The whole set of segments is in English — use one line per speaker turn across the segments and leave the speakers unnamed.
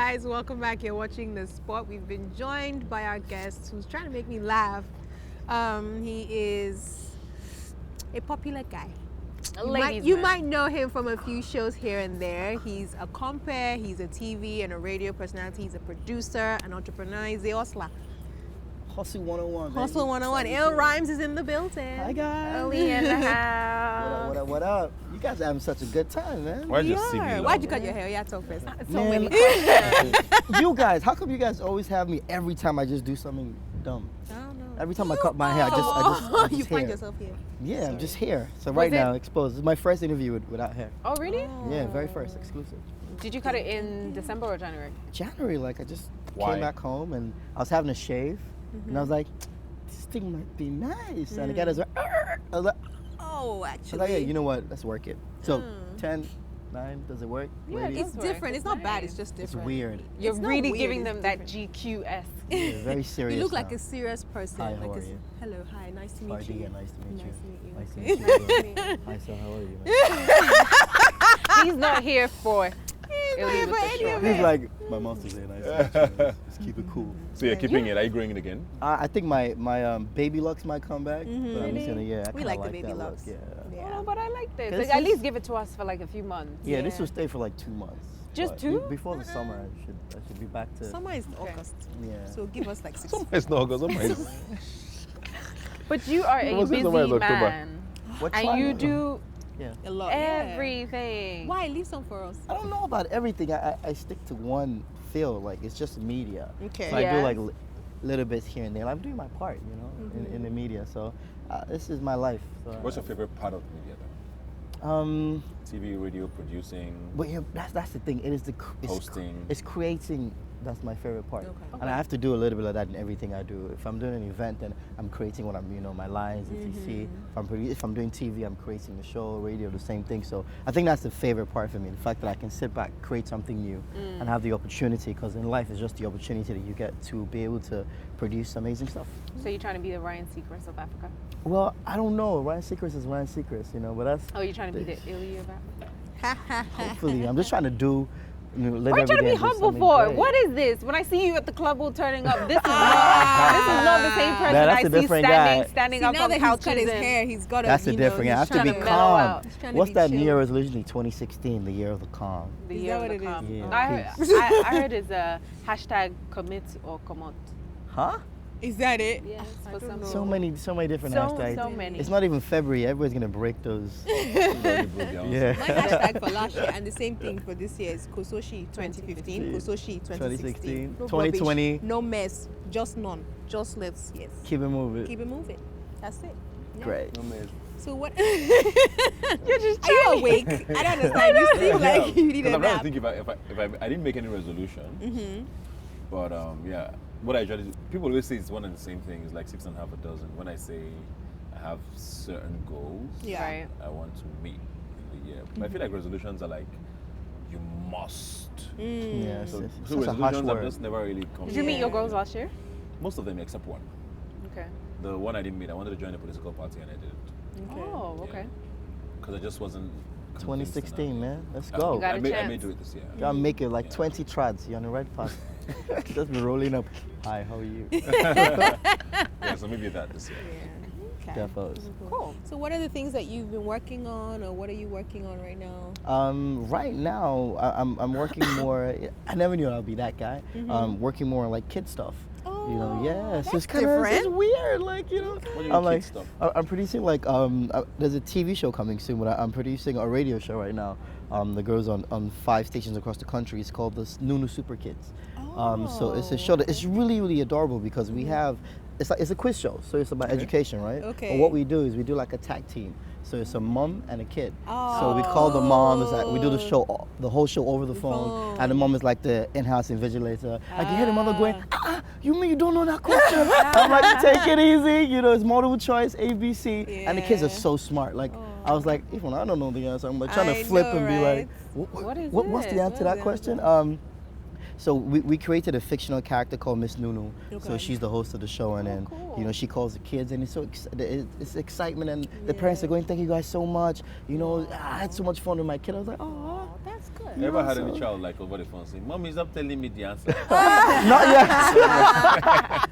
guys, welcome back. You're watching The Spot. We've been joined by our guest who's trying to make me laugh. He is a popular guy. You might know him from a few shows here and there. He's a compere, he's a TV and a radio personality, he's a producer, an entrepreneur, he's a hustler.
Hustle 101.
Hustle 101. IllRhymz is in in the building.
Hi guys.
Obi in the house.
What up? You guys are having such a good time, man.
Why'd you cut your hair? Yeah, talk first.
Man, you guys, how come you guys always have me every time I just do something dumb?
I don't know.
Every time I cut my hair, I just
you find
here.
yourself here.
Yeah, I'm just here. So right now, exposed. This is my first interview without hair.
Oh, really?
Yeah, very first, exclusive.
Did you cut it in December or January?
January, like I just came back home and I was having a shave. And I was like, this thing might be nice. And the guy was like, I was like,
oh, actually.
I was like, yeah, you know what? Let's work it. So 10, 9, does it work?
Yeah, it's different. It's not bad. It's just different.
It's weird.
You're really giving them that
different.
GQS.
Yeah, very serious.
You look
now.
like a serious person.
Hi,
like
how are you?
Hello, hi, nice to meet you.
Nice to meet you.
Nice to
Nice
meet
to
you.
meet you. Hi, so how are you, man?
He's not here for.
He's like, my mom's saying nice to meet you. Just keep it cool.
So you're keeping it? Are you growing it again?
I think my baby locks might come back. But I'm just gonna,
We like the baby
that
locks.
Look, yeah.
Oh, but I like this.
This
Like, at
is-
least give it to us for like a few months.
Yeah, this will stay for like 2 months.
Just
But
2?
Before the summer, I should be back to.
Summer is August.
Yeah.
So give us like 6
It's not August.
But you are a
What's this
busy
summer is October.
man. And you do
a lot.
everything.
Why? Leave some for us.
I don't know about everything. I stick to one field. Like it's just media.
Okay.
So I do like little bits here and there. I'm doing my part, you know, in the media. So this is my life. So,
What's your favorite part of media then? TV, radio, producing,
But yeah, that's the thing. It is
hosting.
It's creating. That's my favorite part.
Okay.
And I have to do a little bit of that in everything I do. If I'm doing an event, then I'm creating what I'm, my lines. If you see, if I'm doing TV, I'm creating the show, radio, the same thing. So I think that's the favorite part for me. The fact that I can sit back, create something new, and have the opportunity. Because in life, it's just the opportunity that you get to be able to produce amazing stuff.
So you're trying to be the Ryan Seacrest of Africa?
Well, I don't know. Ryan Seacrest is Ryan Seacrest, but that's.
Oh, you're trying to be the Illy of Africa?
Hopefully, I'm just trying to do. Live
What are you trying to be
every day and do
humble
something
for?
great.
What is this? When I see you at the club all turning up, this is not the same person
that's
I
a
see
different guy.
standing
See,
up
now
on
that
couches.
he's cut his hair, he's got to.
That's a different guy. I have to be
trying to mellow out.
calm. What's that New Year resolution? 2016, the year of the calm.
The
Is
year
that
of
what
the
it
calm.
is?
Yeah.
I heard it's a hashtag commit or come out.
Huh?
Is that it?
Yes,
I
for
don't
some
know.
So many different
So
hashtags.
many.
It's not even February. Everybody's gonna break those. Yeah.
My hashtag for last year and the same thing for this year is Kososhi 2015, Kososhi 2016.
2016,
No
2020.
rubbish, no mess, just none. Just let's
Keep it moving.
keep it moving. That's it. Yeah.
Great.
So what?
You're just
Are you awake? I don't understand. You seem like you need
Because
a
I'm trying to
nap.
think if I didn't make any resolution. But yeah, what I try to do, people always say it's one and the same thing. It's like 6 and a half a dozen. When I say I have certain goals
Yeah.
Right.
I want to meet in the year. But I feel like resolutions are like, you must.
Yes.
So,
It's
so
just a harsh
resolutions have
word.
just never really come.
Did you meet your
Yeah.
goals last year?
Most of them except one.
Okay.
The one I didn't meet, I wanted to join a political party and I didn't.
Oh, okay.
Because I just wasn't.
2016, man. Let's
I,
go.
You got
I,
a
may, I
chance.
may do it this year.
Gotta make it like 20 trads. You're on the right path. Just be rolling up. Hi, how are you?
Yeah, so maybe that this year.
Okay.
Definitely.
Cool.
So what are the things that you've been working on, or what are you working on right now?
Right now, I'm working more. I never knew I'd be that guy. Working more on like kid stuff.
Oh,
Yeah. So
that's
it's kind of
different.
weird, like
What do you
I'm
kid
like,
stuff?
I'm producing like there's a TV show coming soon, but I'm producing a radio show right now. The girls on 5 stations across the country. It's called the Nunu Super Kids. So it's a show that it's really adorable because we have it's a quiz show, so it's about education, right?
Okay.
But what we do is we do like a tag team. So it's a mom and a kid. So we call the mom. It's like we do the whole show over the phone, and the mom is like the in-house invigilator. I can hear the mother going, "You mean you don't know that question?" I'm like, "Take it easy." It's multiple choice, A, B, C, and the kids are so smart. Like I was like, even I don't know the answer. I'm like trying to flip and be like, "What's the answer to that question?" So we created a fictional character called Miss Nunu. So she's the host of the show, and then she calls the kids, and it's so it's excitement, and the parents are going, "Thank you guys so much. I had so much fun with my kid." I was like, "Oh,
That's good.
You ever had any child like over the phone saying, "Mommy, stop telling me the answer"?
Not yet.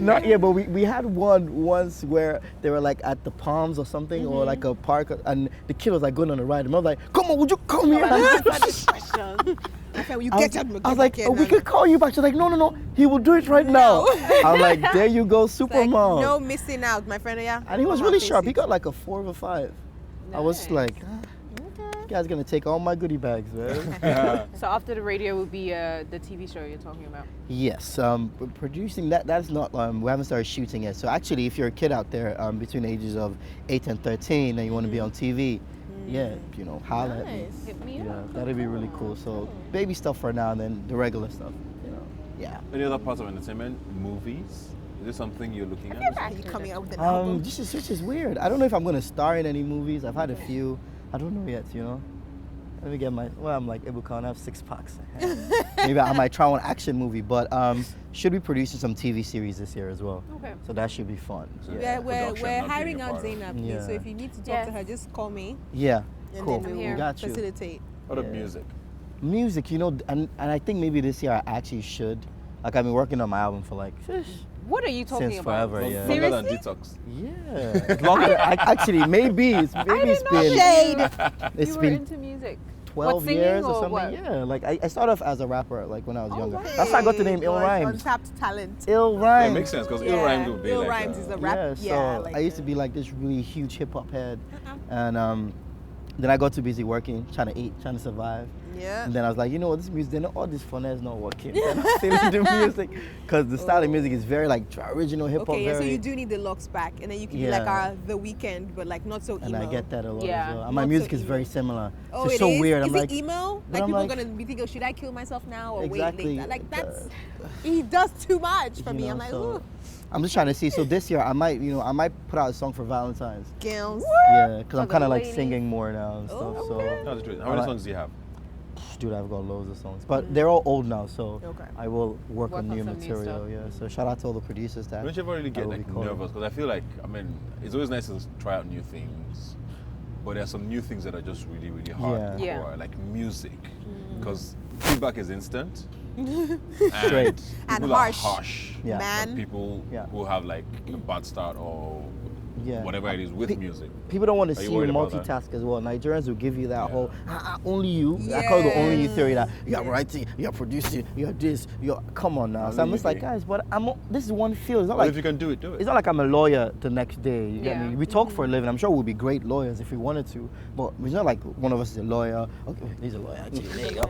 Not yet, but we had one once where they were like at the Palms or something, or like a park, and the kid was like going on a ride. And I was like, "Come on, would you come here?"
I said, you get up.
I was like, "Oh, we could call you back." She's like, "No, he will do it right now." I'm like, "There you go, super
like,
mom."
no missing out, my friend. Yeah.
And he was really sharp. He got like a 4 or 5. I was like, this guy's gonna take all my goodie bags, man.
So after the radio will be the TV show you're talking about.
Yes, producing that's not. We haven't started shooting yet. So actually, if you're a kid out there between the ages of 8 and 13 and you want to be on TV, holla at me.
Hit me
Yeah,
up.
that'd be really cool. So baby stuff for now, and then the regular stuff. Yeah.
Any other parts of entertainment? Movies? Is this something you're looking at?
Are you coming out with an album?
Which is weird. I don't know if I'm gonna star in any movies. I've had a few. I don't know yet. Let me get I'm like Ebuka and I have 6 packs. Maybe I might try one action movie, but should be producing some TV series this year as well.
Okay.
So that should be fun.
So
We're
production, not
hiring
being a
out
part of.
Zainab, please. So
Yeah.
if you need to talk
Yes.
to her, just call me.
Yeah.
And
Cool.
then we
here.
will
Got you.
facilitate.
What of
Yeah.
music?
Music, and I think maybe this year I actually should. Like I've been working on my album for like
What are you talking
since
about?
forever. Yeah.
Longer than
Seriously?
Detox.
Yeah. It's longer. Actually, maybe it's been
Shade.
it's
You were
been
into music.
12
singing
years or
or
something.
what?
Yeah. Like I started off as a rapper like when I was younger.
wow.
That's how I got the name
Hey, boy,
IllRhymz.
Untapped talent.
IllRhymz.
It makes sense because
Yeah,
IllRhymz would be like.
IllRhymz is a rap.
Yeah, so
like
I used to be like this really huge hip hop head, and then I got too busy working, trying to eat, trying to survive.
Yeah.
And then I was like, you know what, this music, all this fun is not working. Then I still into music because the style of music is very like original hip hop.
Okay, yeah, so
very,
you do need the locks back, and then you can be like The Weeknd, but like not so emo.
and I get that a lot
Yeah,
as well. And my
not
music
so
is
emo.
very similar.
Oh,
it's
it
so
is?
weird.
Is
I'm like,
it emo?
but
Like
I'm
people
like-
are gonna be thinking, should I kill myself now or
Exactly.
wait later? Like that's he does too much for
you
me.
know,
I'm like,
so
ooh,
I'm just trying to see. So this year I might put out a song for Valentine's.
girls.
Yeah, because I'm
For the
kind of like
ladies.
singing more now and stuff.
okay.
That's true. How many songs do you have?
So, dude, I've got loads of songs, but they're all old now. So
Okay.
I will work on
on
new
some new
material.
stuff.
Yeah. So shout out to all the producers that.
Don't you ever really
I
get
will be
like
calling.
nervous? Because I feel like, it's always nice to try out new things, but there are some new things that are just really, really hard
Yeah.
for, like music, because feedback is instant.
Straight.
And
people
harsh.
are harsh.
Yeah.
Man.
And people
Yeah.
who have like a bad start or
Yeah.
whatever it is with music.
People don't want to
Are you
see you
worried about that?
multitask as well. Nigerians will give you that
Yeah.
whole only you. I call it the only you theory that you're
Yes.
writing, you're producing, you're this, you're come on now. So I'm
Only
just like,
you.
guys, but this is one field. It's not
But
like
if you can do it, do it.
it's not like I'm a lawyer the next day. You get
Yeah.
me? We talk for a living. I'm sure we'll be great lawyers if we wanted to, but it's not like one of us is a lawyer. Okay, he's a lawyer actually. There you go.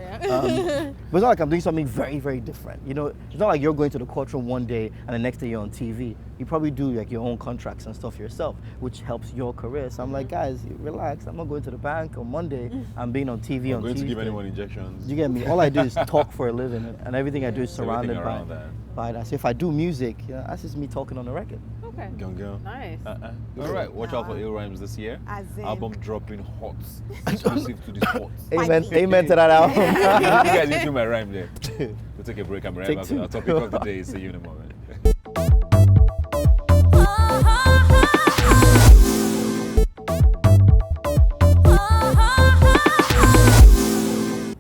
But it's not like I'm doing something very, very different. It's not like you're going to the courtroom one day and the next day you're on TV. You probably do like your own contracts and stuff yourself, which helps your career. So I'm like, guys, relax. I'm not going to the bank on Monday. I'm being on TV
I'm
on
going
Tuesday.
to give anyone injections.
You get me? All I do is talk for a living, and everything I do is
So everything
surrounded
around that.
by that. So if I do music, that's just me talking on the record.
Okay.
Gung.
Nice.
All right, watch out for IllRhymz this year.
As in-
Album dropping hot, exclusive to the spot.
Amen to that album.
You guys need to my rhyme there. We'll take a break and be right
Take
back
two.
with our topic of the day. See you in a moment.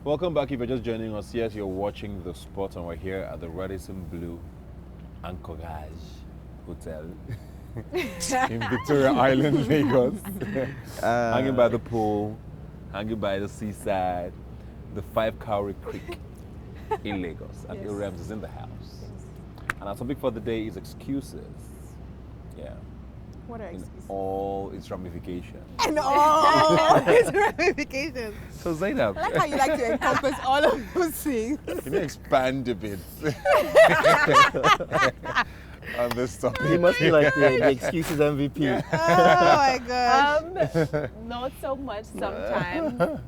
Welcome back. If you're just joining us, yes, you're watching The Spot, and we're here at the Radisson Blue Anchorage Hotel in Victoria Island, Lagos. Hanging by the pool, hanging by the seaside, the 5 Cowrie Creek in Lagos, and
Yes.
IllRhymz is in the house. And our topic for the day is excuses. Yeah,
What are
in
excuses?
all its ramifications.
And all its ramifications.
So Zainab,
I like how you like to encompass all of those things.
can you expand a bit on this topic?
He must be like the excuses MVP.
Oh my gosh.
Not so much sometimes. But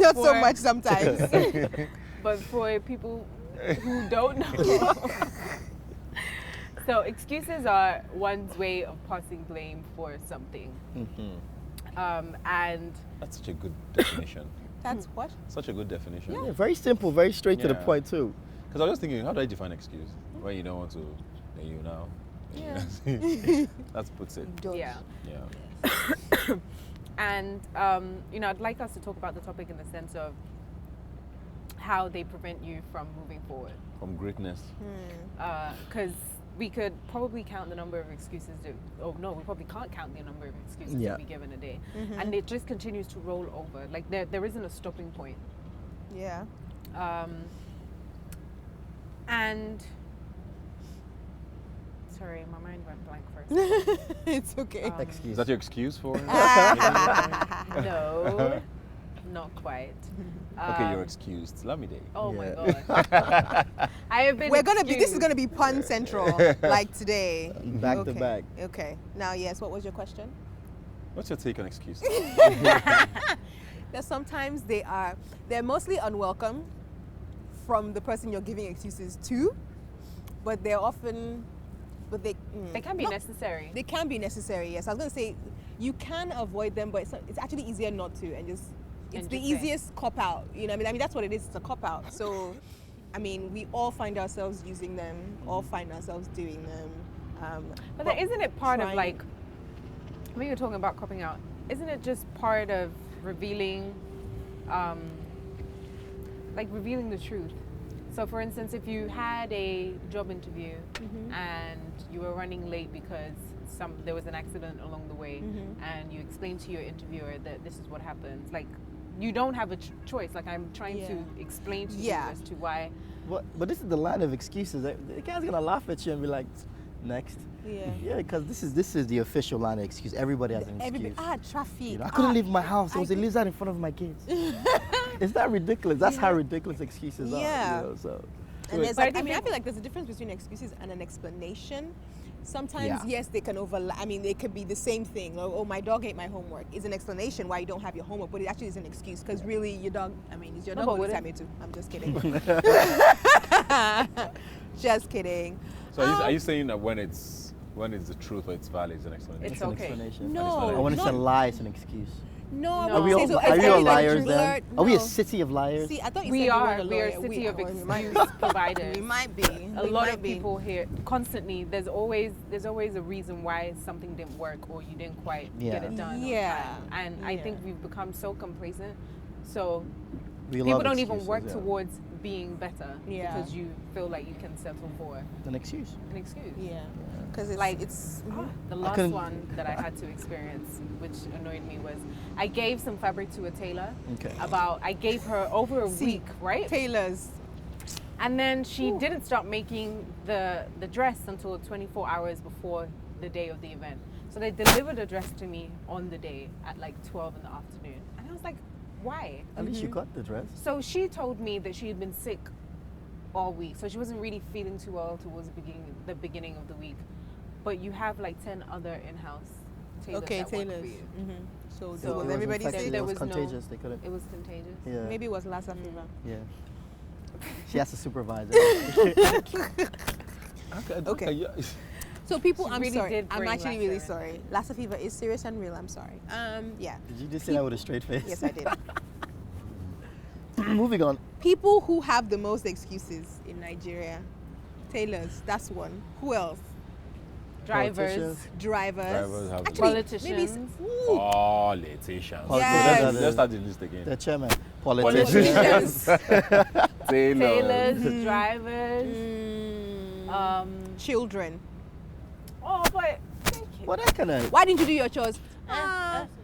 Not so
for-
much sometimes.
But for people who don't know. So excuses are one's way of passing blame for something. And
That's such a good definition.
That's what?
Such a good definition.
Yeah, very simple, very straight to the
Yeah.
point too.
Because I was just thinking, how do I define excuse? When you don't want to, then you now.
Yeah.
That puts it.
yeah.
Yeah.
And I'd like us to talk about the topic in the sense of how they prevent you from moving forward.
From greatness.
Because we could probably count the number of excuses we probably can't count the number of excuses that we give in a day. And it just continues to roll over. Like there isn't a stopping point.
Yeah.
And sorry, my mind went blank first.
It's okay.
Excuse.
Is that your excuse for it?
No, not quite.
Okay, you're excused. Lamide.
Oh my
Yeah.
God. I have been
This is gonna be pun central, like today.
Back to back.
Okay. Now, yes, what was your question?
What's your take on excuses?
That sometimes they're mostly unwelcome from the person you're giving excuses to, but they
can be necessary.
They can be necessary, yes. I was going to say, you can avoid them, but it's actually easier not to, it's the easiest cop-out, you know what I mean? That's what it is, it's a cop-out. So, I mean, we all find ourselves using them, all find ourselves doing them.
But isn't it part of, like, when you're talking about copping out, isn't it just part of revealing, revealing the truth? So for instance, if you had a job interview and you were running late because there was an accident along the way, and you explained to your interviewer that this is what happens, like you don't have a choice. Like I'm trying to explain to you as to why.
But this is the line of excuses. The guy's gonna laugh at you and be like, next. Yeah, because this is the official line of excuse. Everybody has an excuse.
Traffic.
You know, I couldn't leave my house. There was a lizard in front of my kids. Is that ridiculous? That's how ridiculous excuses are. You know, so.
And I feel like there's a difference between excuses and an explanation. Sometimes, yes, they can overlap. I mean, they could be the same thing. Oh, my dog ate my homework. Is an explanation why you don't have your homework, but it actually is an excuse because really your dog. I mean, is your dog going to tell me to? I'm just kidding. Just kidding.
So are you saying that when it's the truth or it's valid, it's an explanation?
It's okay.
An explanation.
No.
Or when it's a lie, it's an excuse.
No,
Are we all liars then? Are we a city of liars?
See, I thought you
we
said
are.
you
We are
were
a city of excuse
providers.
providers.
We might be.
A lot of people here constantly. There's always a reason why something didn't work or you didn't quite get it done. And I think we've become so complacent. So people don't even work towards being better because you feel like you can settle for
an excuse.
Yeah. Because it's
the last one that I had to experience, which annoyed me, was I gave some fabric to a tailor. I gave her over a week, right?
Tailors.
And then she didn't start making the dress until 24 hours before the day of the event. So they delivered a dress to me on the day at like 12 in the afternoon. And I was like, why?
At least you got the dress.
So she told me that she had been sick all week. So she wasn't really feeling too well towards the beginning of the week. But you have like 10 other in-house tailors that work for you.
So
was
everybody
infectious,
said
it was contagious. They couldn't.
It was contagious.
Yeah.
Maybe it was Lassa fever.
Yeah. She has to supervise it.
Okay.
So people,
She
I'm
really
sorry.
did
I'm
bring
actually
Lassa
really
in.
sorry. Lassa fever is serious and real. I'm sorry. Yeah.
Did you just say that with a straight face?
Yes, I did.
Moving on.
People who have the most excuses in Nigeria. Tailors, that's one. Who else?
Drivers.
Drivers.
Have
Actually,
politicians.
Politicians.
Yes.
Let's start the list again.
The chairman. Politicians.
Tailors, drivers,
children.
Oh, but
What that kind of?
Why didn't you do your chores?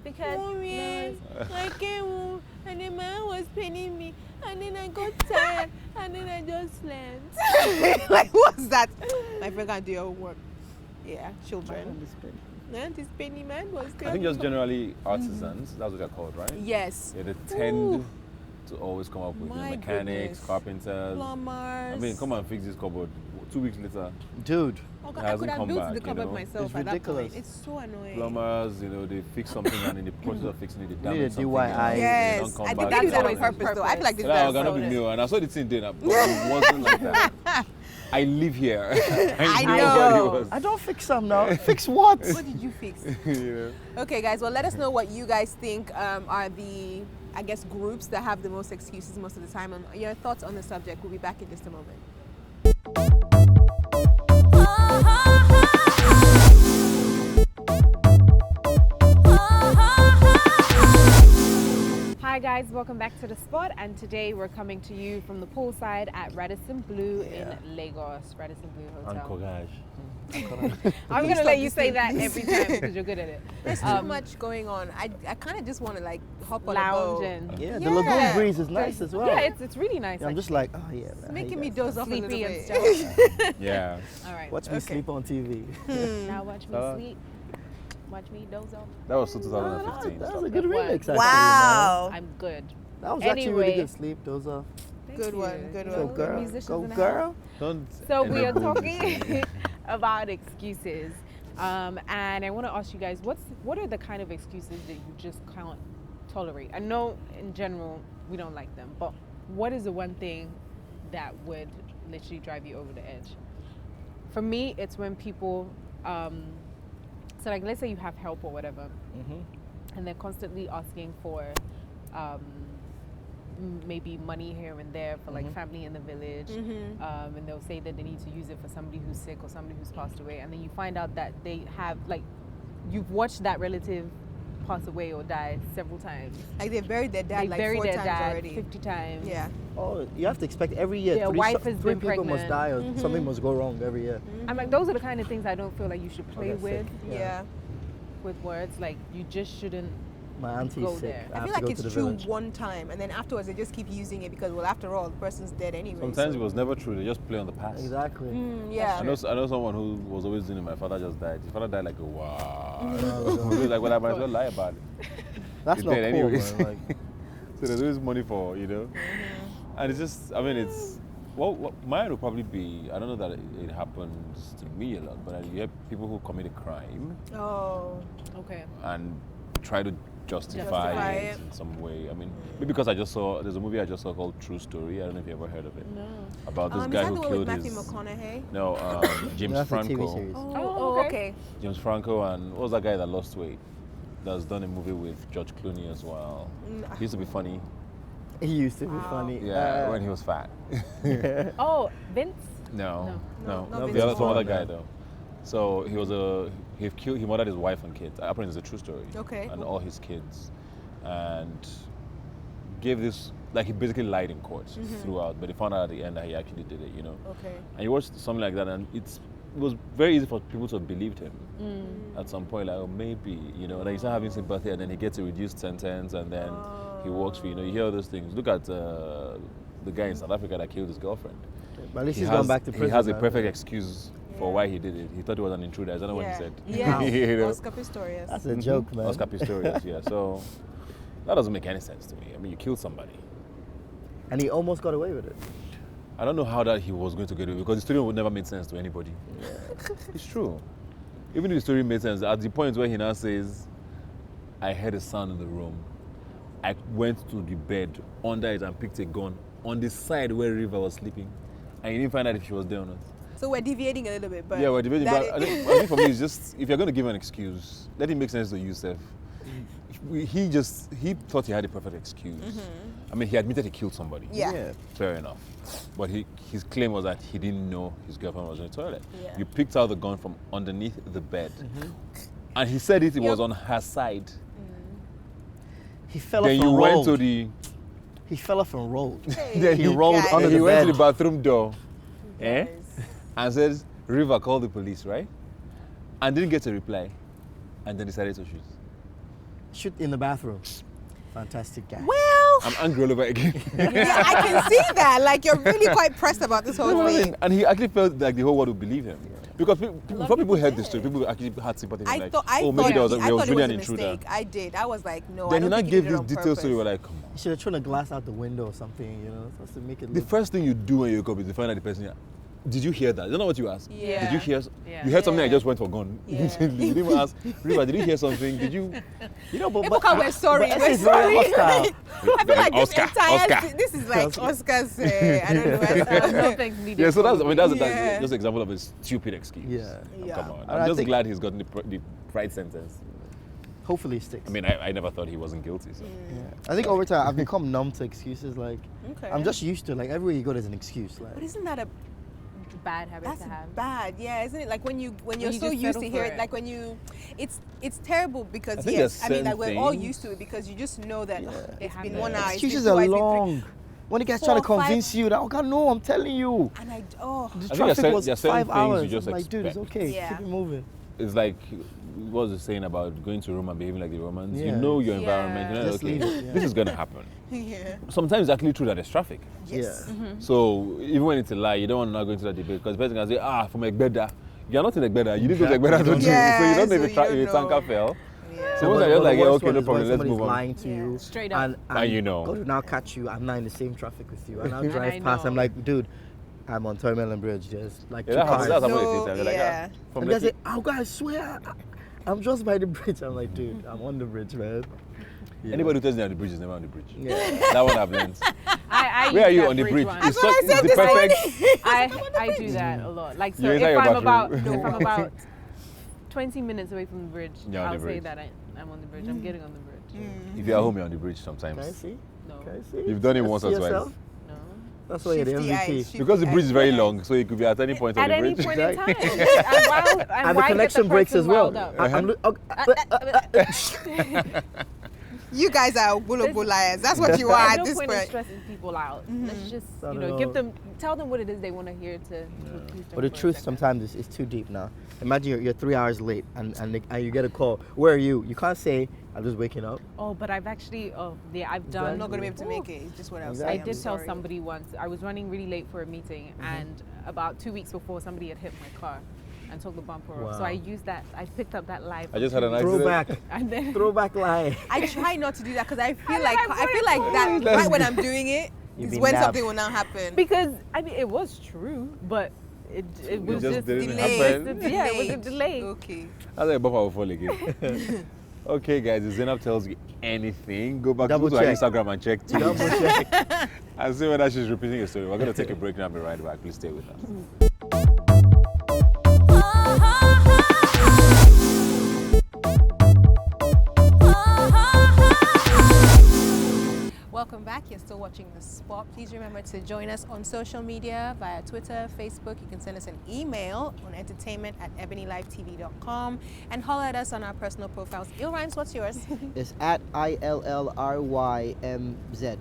because
Mommy, I came home and the man was paining me and then I got tired and then I just slept. Like, what's that? My friend can't do your homework. Yeah, children. And this penny man was
I think just generally artisans, that's what they're called, right?
Yes.
Yeah, they tend to always come up with
My
mechanics,
goodness.
carpenters.
Plumbers.
I mean, come and fix this cupboard. 2 weeks later,
Dude.
Oh
it
God, I
hasn't
could have
come
built
back,
the
you
cupboard
know?
myself
It's
at that
ridiculous.
point. It's so annoying.
plumbers, they fix something and in the process of fixing it, they damage
need a
something.
DIY.
else, they
Yes,
don't come
I think
back
they do that
to
on
it.
purpose though. I feel like this
Yeah, I'm
is
gonna be new, and I saw the thing then, but it wasn't like that. I live here.
I
knew
know.
what it was.
I don't fix some now. Fix what?
What did you fix?
You know?
Okay, guys. Well, let us know what you guys think are the, I guess, groups that have the most excuses most of the time. And your thoughts on the subject. We'll be back in just a moment.
Hi Hi guys, welcome back to The Spot, and today we're coming to you from the poolside at Radisson Blu in Lagos. Radisson Blu Hotel.
Encourage.
I'm going to let you say that every time because you're good at it.
There's too much going on. I kind of just want to like hop on
Lounge
a
and...
Yeah, the lagoon breeze is nice as well.
Yeah, it's really nice.
Yeah, I'm just like, oh yeah.
It's making me doze off a little
Sleepy and
bit.
stuff.
Yeah.
All right.
Watch me sleep on TV.
Now watch me sleep. Watch me doze off.
That was 2015.
That was a good remix, actually.
Wow.
I'm good.
That was actually really
Anyway.
good sleep. Those are
Good one. Good
go
one.
girl,
musicians
go
in the
girl.
Don't
So we are
enable
talking about excuses, and I want to ask you guys, what are the kind of excuses that you just can't tolerate? I know in general we don't like them, but what is the one thing that would literally drive you over the edge? For me, it's when people, so like let's say you have help or whatever, and they're constantly asking for maybe money here and there for like family in the village, and they'll say that they need to use it for somebody who's sick or somebody who's passed away, and then you find out that they have like you've watched that relative pass away or die several times.
Like they buried their dad
They
like
buried
4
their
times
dad
already.
50 times.
Yeah.
Oh, you have to expect every year
Their
three,
wife has
three
been
people must
pregnant.
die or something must go wrong every year.
I'm like, those are the kind of things I don't feel like you should play
that's
with
sick.
Yeah.
with words. Like you just shouldn't.
My auntie's
Go
sick.
there.
I
have
feel
to
like
go
it's
to the
true
village.
one time, and then afterwards they just keep using it because, well, after all, the person's dead anyway.
Sometimes
so.
it was never true. They just play on the past.
Exactly.
Yeah.
I know someone who was always doing it. My father just died. His father died like a wow.
No.
He was like, well, I might as well lie about it.
That's
He's
not
dead
cool,
anyways.
man. Like,
So there's always money for, you know. And it's just, I mean, it's, well, mine would probably be, I don't know that it happens to me a lot, but you have people who commit a crime
Oh.
Okay.
and try to justify
Justify
it
it.
in some way. I mean, maybe because there's a movie I just saw called True Story. I don't know if you ever heard of it.
No.
About this
Is
guy
that
who
the one
killed
with Matthew
his...
McConaughey?
No, James
that's a TV
Franco.
series.
Oh, okay.
James Franco, and what was that guy that lost weight? That's done a movie with George Clooney as well. He used to be funny.
He used to be funny.
Yeah, when he was fat.
Oh, Vince.
No,
not
the
Vince
other some other
Vaughn.
guy though. So he murdered his wife and kids. Apparently, it's a true story.
Okay.
And all his kids, and gave this, like, he basically lied in court throughout, but he found out at the end that he actually did it. You know.
Okay.
And you watched something like that, and it was very easy for people to have believed him at some point, like, oh, maybe, you know, like you start having sympathy, and then he gets a reduced sentence, and then he works for, you know, you hear all those things. Look at the guy in South Africa that killed his girlfriend.
But at least he's gone back to prison.
He has a
man.
perfect excuse for why he did it. He thought he was an intruder. I don't know what he said.
Yeah.
You know?
Oscar Pistorius.
That's a joke, man.
Oscar Pistorius, yeah. So that doesn't make any sense to me. I mean, you killed somebody.
And he almost got away with it.
I don't know how that he was going to get away, because the story would never make sense to anybody. It's true. Even if the story made sense, at the point where he now says, I heard a sound in the room. I went to the bed under it and picked a gun on the side where River was sleeping. And you didn't find out if she was there or not.
So we're deviating a little bit, but
Yeah, we're debating,
that
but I think for me, it's just, if you're going to give an excuse, let it make sense to you, Seth. He thought he had a perfect excuse. I mean, he admitted he killed somebody.
Yeah.
Fair enough. But his claim was that he didn't know his girlfriend was in the toilet.
Yeah.
You picked out the gun from underneath the bed. And he said it was on her side.
He fell
Then
off
you
and
went
rolled.
to the...
He fell off and rolled.
Then
he rolled
guys.
under
he
the
went
bed.
to the bathroom door.
Guys.
And said, River, call the police, right? And didn't get a reply. And then decided to shoot.
Shoot in the bathroom. Fantastic guy.
Well,
I'm angry all over again.
yeah, I can see that. Like, you're really quite pressed about this whole thing.
And he actually felt like the whole world would believe him. Because before people heard this story, people actually had sympathy.
I
like,
thought
oh, maybe there was
it
really
was
an
a
intruder.
mistake. I did. I was like, no,
Then
I
he
don't
now
think
gave
he did
this
it on
detailed story.
purpose.
We're like, come on.
You should have thrown a glass out the window or something, you know, supposed to make it
The
look.
first thing you do when you wake up is to find out the person. Did you hear that? Is that not what you asked?
Yeah.
Did you hear?
Yeah.
You heard something. I
Yeah.
just went for gun.
Yeah.
You didn't even ask. River, did you hear something? Did you?
You know, but
Ebuka, we're sorry.
but
We're
it's very
sorry.
hostile.
I feel like
Oscar,
this entire
Oscar.
this is like Oscar's. I don't know.
No thanks needed.
Yeah. So that's
Yeah.
just an example of a stupid excuse.
Yeah.
Yeah.
Come on.
And
I'm
I
just
think-
glad he's gotten the right sentence.
Hopefully it sticks.
I mean, I never thought he wasn't guilty. So.
yeah. I think over time I've become numb to excuses. Like,
Okay.
I'm just used to, like, everywhere you go there's an excuse.
But
Like,
isn't that a
bad habit
That's
to have.
bad, yeah, isn't it? Like when you're
you
so
just
used
settle
to
for
hear it,
it.
like when you, it's terrible because
I think
yes,
there's
I mean like
certain
we're all
things-
used to it because you just know that it's been
happens.
1 hour, it's been
Excuses
2
are
hours, it's been 3.
long. When the guy's trying to
4, 5
convince you that, oh God, no, I'm telling you.
And
The
I think
traffic
there are
was
certain
5
things
hours.
you just
I'm like, dude, it's
expect.
okay.
Yeah.
Keep it moving.
It's like what was it saying about going to Rome and behaving like the Romans? You
Yeah.
know your
Yeah.
environment. You know,
Just
okay,
leave it, yeah.
this is gonna happen.
yeah.
Sometimes it's actually true that there's traffic.
Yes.
Yeah.
So even when it's a lie, you don't want to not go into that debate because the person can say, from Egbeda. You're not in Egbeda. You didn't go to Egbeda to do.
Yeah,
So you don't know
so
if
you
the
don't
tanker
know.
fell.
Yeah.
So once I just like, yeah, okay, no problem, let's move on.
lying to
Yeah.
you.
Straight up.
And you know.
God will now catch you. I'm not in the same traffic with you. And I'll
I
drive past. I'm
know.
like, dude, I'm on Terminal Bridge. Just like
Yeah,
two
that happens.
cars.
That's
No,
happened with it. Like,
yeah.
from
And
the
they say, oh God, I swear, I'm just by the bridge. I'm like, dude, I'm on the bridge, man. Yeah.
Anybody who tells me on the bridge is never on the bridge.
Yeah.
That one I've learned.
I
Where are
use
you
that
on the bridge?
one.
That's what I said
it's the
this morning.
perfect.
I do that a lot. Like, so
You
if
enter your
I'm about
bathroom.
if I'm about 20 minutes away from the bridge,
You're on
I'll
the
say
bridge.
that I'm on the bridge. I'm getting on the bridge.
If you're at home, you're on the bridge
Can I
sometimes.
see?
No,
Can I see?
You've done it
Can I
once
see
or twice.
yourself?
no.
That's why you're the
Shifty eyes,
MVP.
shifty
Because the bridge is very
eyes.
long, so you could be at any point on
At
the
any
bridge.
point in time.
Exactly.
And
And the connection breaks as well.
You guys are gullible liars. That's what you are
There's
at
no
this
point in
point.
stressing people out. Let's just,
Not
you
at
know,
all.
tell them what it is they want to hear to confuse them
But the
for a
truth
second.
sometimes is too deep now. Imagine you're 3 hours late and you get a call. Where are you? You can't say, I'm just waking up.
Oh, but I've actually, I've done.
I'm not going to be able to make it. It's just what I was
Exactly.
saying.
I did tell
Sorry.
somebody once, I was running really late for a meeting, and about 2 weeks before, somebody had hit my car and took the bumper off. So
Wow.
I used that, I picked up that live.
I just had an accident.
Throwback.
And then,
Throwback lie.
I try not to do that because I feel
know,
like
I put it
that
Let's
right when
go.
I'm doing it
You've
is
been
when
nabbed.
something will now happen.
because, I mean, it was true, but it was
just
just,
didn't
Delayed.
happen.
Yeah, it was a
Delayed.
delay.
Okay.
I thought bumper will fall again. Okay, guys, if Zainab tells you anything, go back
Double
to her
check.
Instagram and check too.
Double check.
And see whether she's repeating a story. We're going to take a break now and be right back. Please stay with us.
Welcome back. You're still watching The Spot. Please remember to join us on social media via Twitter, Facebook. You can send us an email on entertainment@EbonyLifeTV.com and holler at us on our personal profiles. IllRhymz, what's yours?
It's at ILLRYMZ.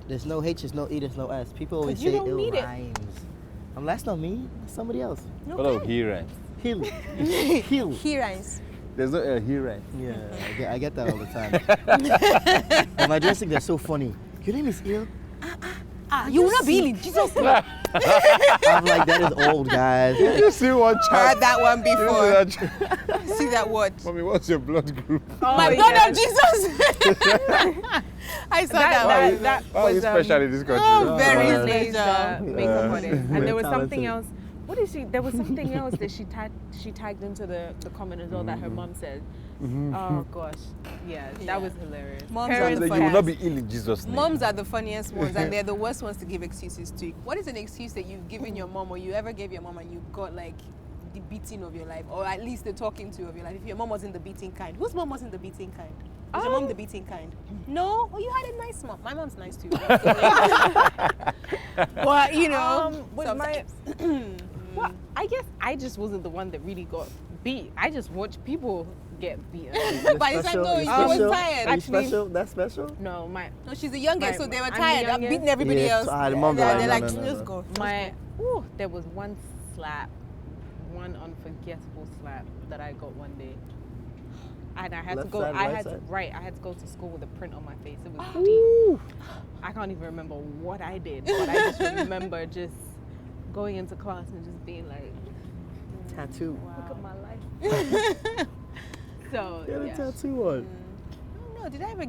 There's no H, there's no E, there's no S. People always
you
say
don't need it.
IllRhymz. That's not me. That's somebody else.
Hello, here.
Hill. Hill.
IllRhymz.
There's no here.
Yeah, I get that all the time. And my dressing, they're so funny. Your name is Ill?
You will not be in Jesus' name.
I'm like, that is old, guys.
Did you see one
Heard
child?
that one
Did you see
before.
that child?
See that word?
Mommy, what's your blood group?
My
Oh,
blood
yeah.
of Jesus. I saw that one.
that
Why is
was
special in this country?
Oh, very
Miss Lay's,
special.
makeup artist. And there was
Very
something
talented.
else. What is she? There was something else that she tagged into the comment as well that her mom said. Oh gosh, yeah,
Yeah.
that was hilarious.
Moms
Parents
are
Like,
the
you will not
funniest.
be ill in Jesus' name.
Moms are the funniest ones, and they're the worst ones to give excuses to. What is an excuse that you've given your mom, or you ever gave your mom, and you got like the beating of your life, or at least the talking to of your life? If your mom wasn't the beating kind, whose mom wasn't the beating kind? Was your mom the beating kind? No. Oh, you had a nice mom. My mom's nice too. Well, you know,
with my,
sometimes.
well, I guess I just wasn't the one that really got beat. I just watched people get beaten.
By the time no,
You're
you was
special?
tired.
Are you
Actually-
special? That's special?
No,
No, she's the youngest, so they were
I'm the
tired. I'm
youngest.
beating everybody
Yeah,
else.
the moms are
They're
like,
like,
no, no,
let's
no.
go.
there was one slap, one unforgettable slap that I got one day. And I had
Left
to go.
side,
I
right
had
side?
I had to go to school with a print on my face. It was deep. I can't even remember what I did, but I just remember just going into class and just being like,
Tattoo.
"Look at my life." So
Get a
yeah.
tattoo on.
I don't know. Did I ever?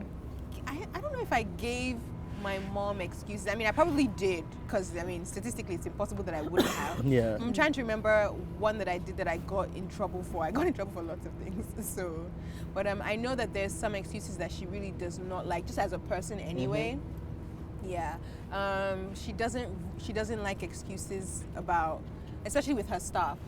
I don't know if I gave my mom excuses. I mean, I probably did, because I mean, statistically, it's impossible that I wouldn't have.
Yeah.
I'm trying to remember one that I did that I got in trouble for. I got in trouble for lots of things. So, but I know that there's some excuses that she really does not like, just as a person anyway. Yeah. She doesn't like excuses about, especially with her staff.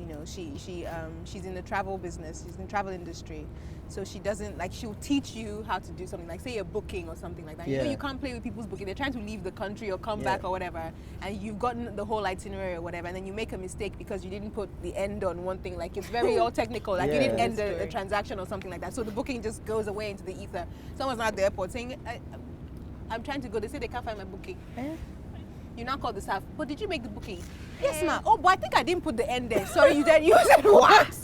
You know, she's in the travel business. She's in the travel industry. So she doesn't, like, she'll teach you how to do something, like say a booking or something like that.
Yeah.
You know, you can't play with people's booking. They're trying to leave the country or come back or whatever, and you've gotten the whole itinerary or whatever, and then you make a mistake because you didn't put the end on one thing. Like, it's very all technical. Like, you didn't end a transaction or something like that. So the booking just goes away into the ether. Someone's not at the airport saying, I'm trying to go. They say they can't find my booking. You now call the staff, but did you make the booking? Yes, ma'am. Oh, but I think I didn't put the end there. Sorry, you did. You said what?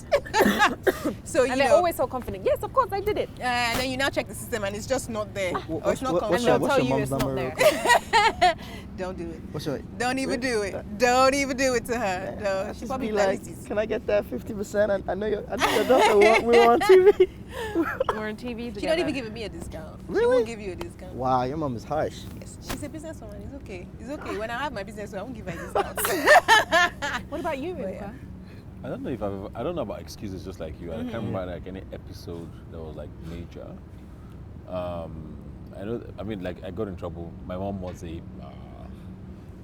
So
and they're always so confident. Yes, of course, I did it.
And then you now check the system and it's just not there. Or it's not
what's
confirmed.
your
Tell you
mom's
it's not
number?
there.
Don't do it.
What's your?
Don't even do it. Don't even do it to her. No, she
Just
probably
be like,
places.
can I get that 50%? I know your daughter. We're on TV.
We're on TV together.
She's not even giving me a discount. She
Really?
won't give you a discount.
Wow, your mom is harsh.
Yes, she's a businesswoman. It's okay. It's okay. When I have my business, I won't give her a discount.
What about you,
But
Ebuka?
I don't know if I don't know about excuses just like you. I can't remember like any episode that was like major. I know. I mean, like I got in trouble. My mom was a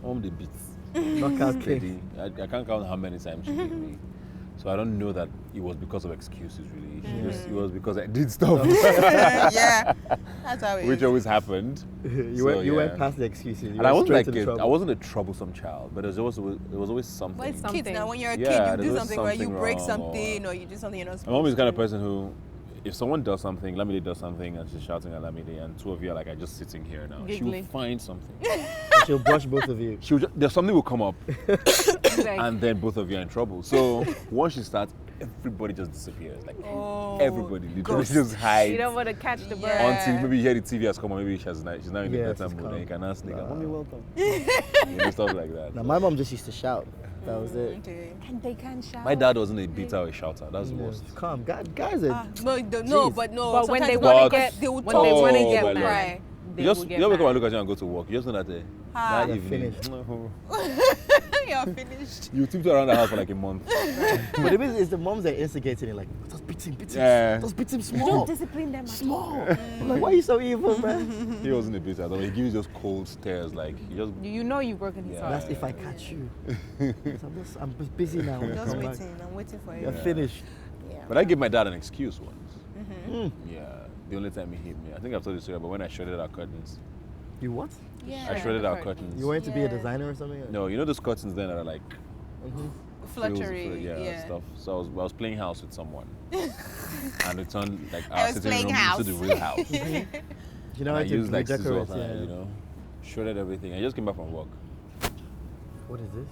mom the beats.
Knockout
lady. I can't count how many times she gave me. So I don't know that it was because of excuses really. It was because I did stuff.
Yeah, that's how it is.
Which always happened.
You went past the excuses.
And I wasn't like I wasn't a troublesome child, but there was always something.
But it's kids
Something.
now. When you're a
Yeah,
kid, you
there's
do
always
something where you
something
break
wrong
something or you do something you're not supposed to.
My mom is the kind of person who, if someone does something, Lamide does something, and she's shouting at Lamide, and two of you are like, I'm just sitting here now. She
Giggling.
will find something.
She'll brush both of you.
There's something will come up,
Like,
and then both of you are in trouble. So once she starts, everybody just disappears. Like everybody literally just hides.
you don't want to catch the bird.
Yeah.
Until maybe you hear the TV has come on, maybe she's now in the
Yes,
better
it's
mood,
calm.
and you can ask like,
Nah.
"Mommy, welcome." Stuff like that.
Now, my mom just used to shout. That was it.
Okay.
And they can shout.
My dad wasn't a beater or a shouter. That's the worst.
Calm. Guys are.
No, no,
Jeez.
but no.
But when they
sometimes
want
But-
to get,
they will
when
talk
they
to
want to
you,
get
they will
mad,
cry.
they
You just
will
you
get
don't come
mad.
and look at you and go to work. You just know that that
You're
evening
finished.
You're finished.
you tiptoe around the house for like a month.
But the reason is the moms are instigating it, like, just beat him,
Yeah.
Just beat him
You
small.
don't discipline them.
Small. I'm like, why are you so evil, man?
He wasn't a beater at all. He gives you those cold stares, like he just.
You know you've broken his
Yeah.
heart.
That's if I catch you. I'm just busy now.
I'm just
Come back.
waiting. I'm waiting for you.
You're finished.
Yeah.
But I gave my dad an excuse once.
Mm.
Yeah, the only time he hit me. I think I've told you the story, but when I shredded our curtains,
You what?
Yeah.
I shredded our curtains.
You wanted to be a
Yeah.
designer or something?
No, you know those curtains then that are like
Fluttery.
yeah, stuff. So I was playing house with someone, and it turned like
I
our
was
sitting
playing
room
house.
into the real house.
You
And
know,
I
I
used like scissors
redecorate.
and you know, shredded everything. I just came back from work.
What is this?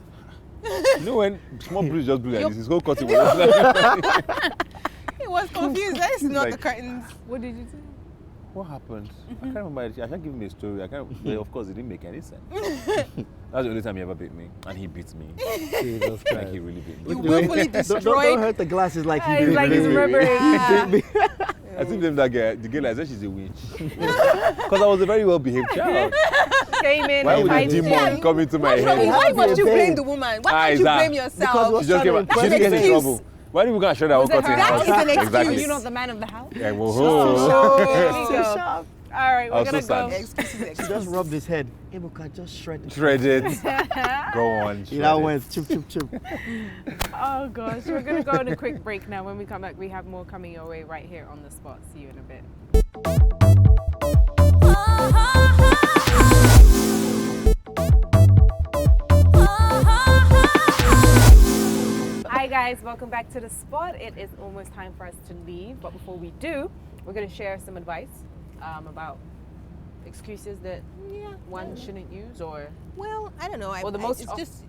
You know when small breeze just blew like this, his whole cutting was like,
He was confused. That is not the
Like-
curtains.
What did you say?
what happened? I can't remember. I can't give him a story. I can't. But of course, it didn't make any sense. That's the only time he ever beat me, and he beat me.
Jesus
Like
Christ.
he really beat
You
me.
willfully
Don't
destroyed.
hurt the glasses like he
It's
did.
like
me.
he's remembering.
He beat me.
I think them that guy, the girl, I said she's a witch. Because I was a very well-behaved child.
Came in
Why
and
would a
fighting.
demon come into my
What's wrong?
head?
Why must you
Babe.
blame the woman? Why
Ah,
can't
is
you
that-
blame
Because
yourself?
we're
She just came out.
That's
She didn't get in
excuse.
trouble. Why did we go and shred our
Was it
cutting
her?
house?
That is an excuse.
Exactly.
You're not the man of the house.
Yeah, well,
Oh.
There you
So
go.
sharp.
All right,
I
we're
was
gonna
so
go.
sad.
Excuses.
She just rubbed his head. Ebuka, just shred it.
Shred it. Go on.
You know,
shred it.
went chip, chip, chip.
Oh gosh, we're gonna go on a quick break now. When we come back, we have more coming your way right here on the spot. See you in a bit. Hi guys, welcome back to the spot. It is almost time for us to leave, but before we do, we're gonna share some advice about excuses that one shouldn't use, or
Well, I don't know.
Well, the most
it's
of-
just.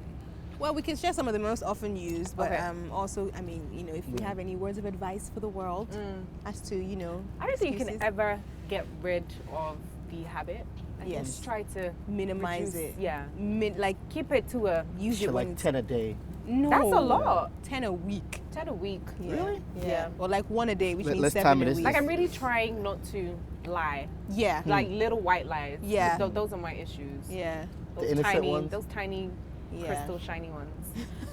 Well, we can share some of the most often used, but
Okay.
also, I mean, you know, if we have any words of advice for the world as to, you know,
I don't think you can
excuses,
ever get rid of the habit. I think
Yes.
just try to
minimize
reduce-
it.
Yeah,
Like
keep it to a
use
Shit,
it when
like
it's
10 a day.
no.
That's a lot.
10 a week.
10 a week.
Yeah.
Really?
Yeah. Or like one a day, which means
Let's
7
time
a
it.
week.
Like I'm really trying not to lie.
Yeah.
Like little white lies.
Yeah.
Those are my issues.
Yeah.
Those
innocent
tiny,
ones?
those tiny
Yeah.
crystal shiny ones.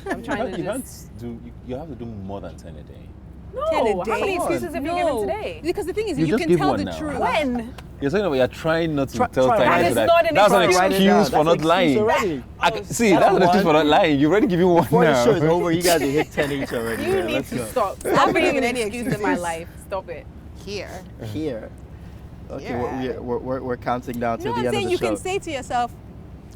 I'm trying to
You
just.
can't do. You have to do more than 10 a day.
No.
10 a
How
day.
many excuses have you given today?
Because the thing is,
You
you
just
can
give
tell
one
the
now.
truth.
When?
You're saying about you're trying not to
Try-
tell
try-
tiny
That
lies
is
so
not an
That's an
excuse.
Write it down.
excuse for
That's
not
an excuse
lying.
already.
See, that's the truth for not lying. You already give you one
Before
now.
the show is over, you guys will hit 10 each already.
You
man.
need
Let's
to
go.
stop.
Stop
Stop
bringing
bringing
any
any excuse in my
excuses.
life. Stop it.
Here.
Here. Okay,
Yeah.
we're counting down to
No,
the
I'm
end
saying
of
you
the show.
can say to yourself,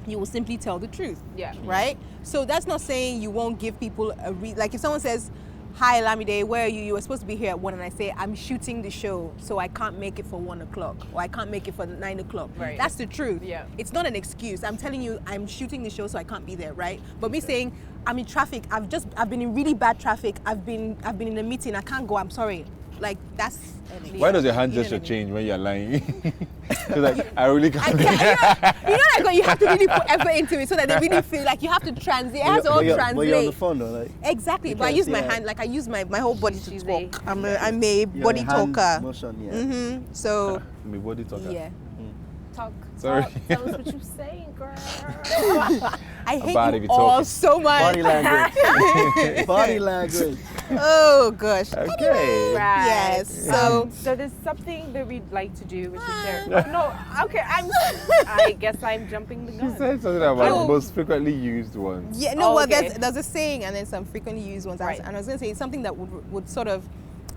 you will simply tell the truth.
Yeah.
Right? So that's not saying you won't give people like if someone says, hi Lamide, where are you? You were supposed to be here at 1 and I say, I'm shooting the show, so I can't make it for 1 o'clock or I can't make it for 9 o'clock.
Right.
That's the truth.
Yeah.
It's not an excuse. I'm telling you, I'm shooting the show, so I can't be there, right? But me saying, I'm in traffic, I've been in really bad traffic, I've been in a meeting, I can't go, I'm sorry. Like that's
Why does your hand
you know
gesture
what I mean?
change when you're lying? You're like, I really
I
can't.
can't, like you have to really put effort into it so that they really feel like you have to translate. It has to all
But you're
translate.
on the phone though, like.
Exactly,
You
but I
can't
use
see
my
that.
hand, like I use my whole body to
She's
talk.
a-
I'm a
Your
body
hand
talker.
Motion, yeah.
So
Me body talker.
yeah,
Talk.
Sorry.
Tell us what you're saying, girl.
I hate
body
you
be
all
talking.
so much.
Body language. Body language.
Oh gosh.
Okay.
Right.
Yes. So
So there's something that we'd like to do, which is share. Oh, no. Okay. I guess I'm jumping the
She
gun.
said something about
Oh.
most frequently used ones.
yeah, no, well,
Okay.
there's a saying and then some frequently used ones.
Right.
And I was going to say it's something that would sort of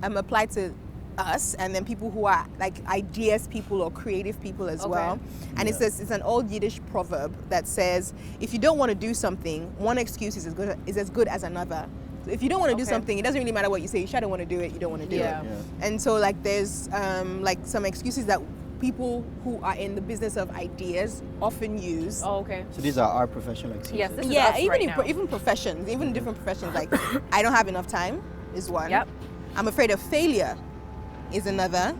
apply to us and then people who are like ideas people or creative people as
Okay.
well. And it's an old Yiddish proverb that says, if you don't want to do something, one excuse is as good as another. So if you don't want to do
Okay.
something, it doesn't really matter what you say. You don't want to do it, you don't want to do
Yeah.
it. And so like there's like some excuses that people who are in the business of ideas often use.
Oh, okay.
So these are our professional excuses.
Yes, this is
Yeah,
us
even
right
in
now.
even professions, even different professions, like I don't have enough time is one.
Yep.
I'm afraid of failure is another.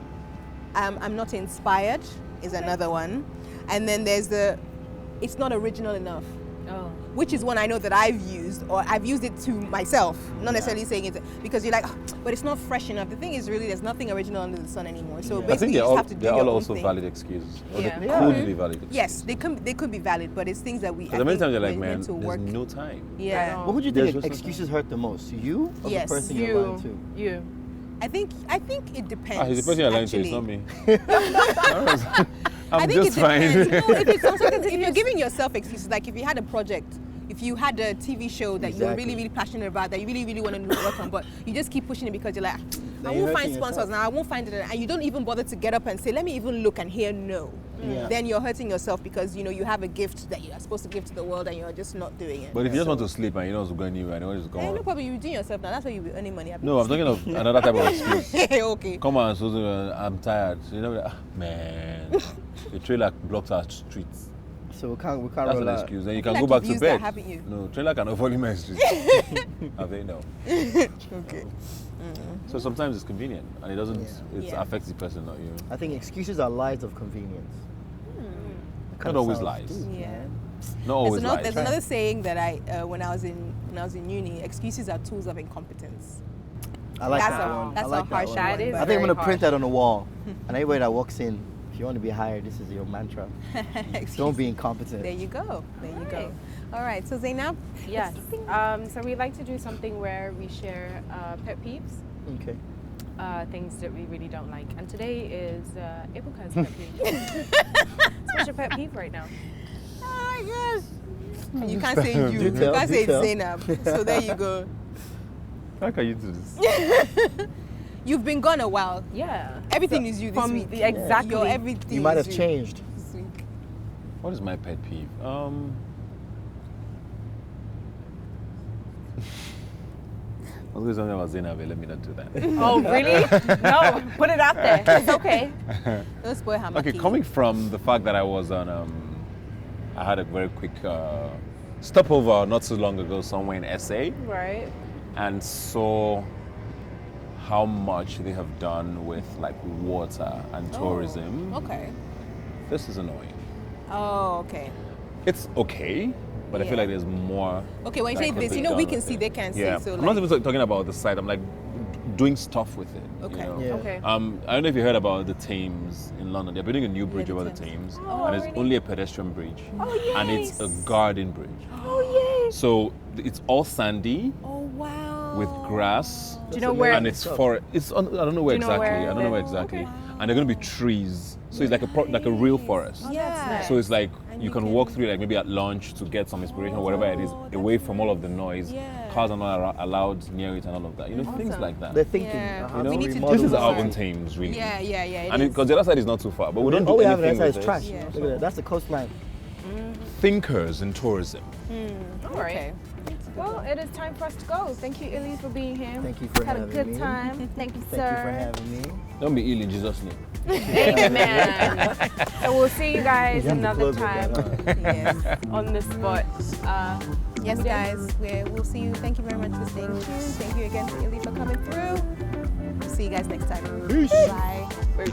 I'm not inspired is another one. And then there's it's not original enough,
Oh.
which is one I know that I've used, or I've used it to myself, not necessarily saying it because you're like, "Oh, but it's not fresh enough." The thing is really there's nothing original under the sun anymore. So
I think
basically you just have to do
they're
your
all
own
also
thing.
valid excuses. Or
Yeah.
they
Yeah.
could be valid excuses.
Yes, they could be valid, but it's things that we.
Because many times you're like,
we're
man,
meant to
there's
work.
no time.
Yeah.
What would you
There's
think
just
excuses hurt the most? You or
Yes,
the person you're lying to?
You.
I think it depends.
Ah, he's the person you're lying to, it's
actually.
not me.
I
I'm
think
just
it
fine.
depends. No, if it's something, if you're giving yourself excuses, like if you had a project, if you had a TV show that you're
Exactly.
really, really passionate about, that you really, really want to work on, but you just keep pushing it because you're like, I
you're
won't find
hurting
sponsors
yourself.
now, I won't find it, and you don't even bother to get up and say, let me even look and hear no.
Yeah.
Then you're hurting yourself because you have a gift that you are supposed to give to the world and you're just not doing it.
But if you just want to sleep and you don't want to go anywhere, and you want to just come
Hey, no
on.
problem, you're doing yourself now. That's why you'll be earning money.
No, I'm talking of another type of excuse.
Okay.
Come on, Susan, I'm tired. So you know, like, man, the trailer blocked our streets.
So we can't
That's
roll
an
out.
excuse. Then you
feel
can
like
go back
you've
to
used
bed.
that, haven't you?
No, trailer cannot follow my street. I think no.
Okay.
So sometimes it's convenient and it doesn't.
Yeah.
It
Yeah.
affects the person, not you.
I think excuses are lies of convenience. That
Not always
sounds
lies.
deep,
Yeah.
man.
Not always lies.
There's another saying that I when I was in uni, excuses are tools of incompetence.
I like
That's
that
a
one.
that's
I like
a harsh
one.
That
one.
is
I think I'm
very
gonna print
harsh.
that on the wall, and anybody that walks in, if you want to be hired, this is your mantra. Don't be incompetent.
There you go. There you go.
Alright.
All right. So Zainab.
Yes. So we like to do something where we share pet peeves,
Okay.
things that we really don't like. And today is Ebuka's pet peeve. So what's your pet peeve right now?
Oh my gosh. And you can't say you. You
Detail,
can't say
detail.
Zainab. So there you go.
How can you do this?
You've been gone a while.
Yeah.
Everything is you this
From
week.
the exactly.
Your everything.
You might
is
have changed.
this week.
What is my pet peeve? I was going to say something about Zainab, let me not do that.
Oh, really? No, put it out there. It's okay.
Don't spoil her.
Okay, coming from the fact that I was on, I had a very quick stopover not so long ago somewhere in SA
Right.
and saw how much they have done with like water and tourism.
Okay.
This is annoying.
Oh, okay.
It's okay, but I feel
Yeah.
like there's more.
Okay, when you
that
say
could
this,
be
we
done
can
with
see,
it.
they can't
Yeah,
see. So
I'm
like,
not even talking about the site. I'm like doing stuff with it.
Okay.
You know?
Yeah.
Okay.
I don't know if you heard about the Thames in London. They're building a new bridge
the
over the
Thames.
Thames,
Oh,
and it's
really?
only a pedestrian bridge,
oh
and it's a
yes.
garden bridge.
Oh, yes.
So it's all sandy
Oh wow.
with grass,
Do you know where?
and it's forest. It's I don't know where
Do you know
exactly.
where
I don't know where
the-
exactly.
okay.
And they're going to be trees. So it's like a real forest.
Yeah.
So it's like
And
you can walk through like maybe at lunch to get some inspiration, whatever it is, away from all of the noise.
Yeah.
Cars are not allowed near it and all of that. You know, things like that.
They're thinking.
Yeah.
how
We
to
need to
remodel
This is
the
urban
city.
Thames, really.
Yeah.
And because the other side is not too far, but we don't do
All we have on
anything
that
with
side is
this.
trash.
Yeah.
Look at that. That's the coastline.
Thinkers in tourism.
All right. Well, it is time for us to go. Thank you, Illy, for being here.
Thank you for
Had a
having
good
me.
time. Thank you,
Thank you for
sir.
having me.
Don't be ill in Jesus' name.
Amen. So we'll see you guys
You have to
another
close with
time
that,
Yes.
on the spot.
Yes, guys. We'll see you. Thank you very much for staying tuned. Thank you again to Illy for coming through. We'll see you guys next time.
Peace.
Bye.
Baby.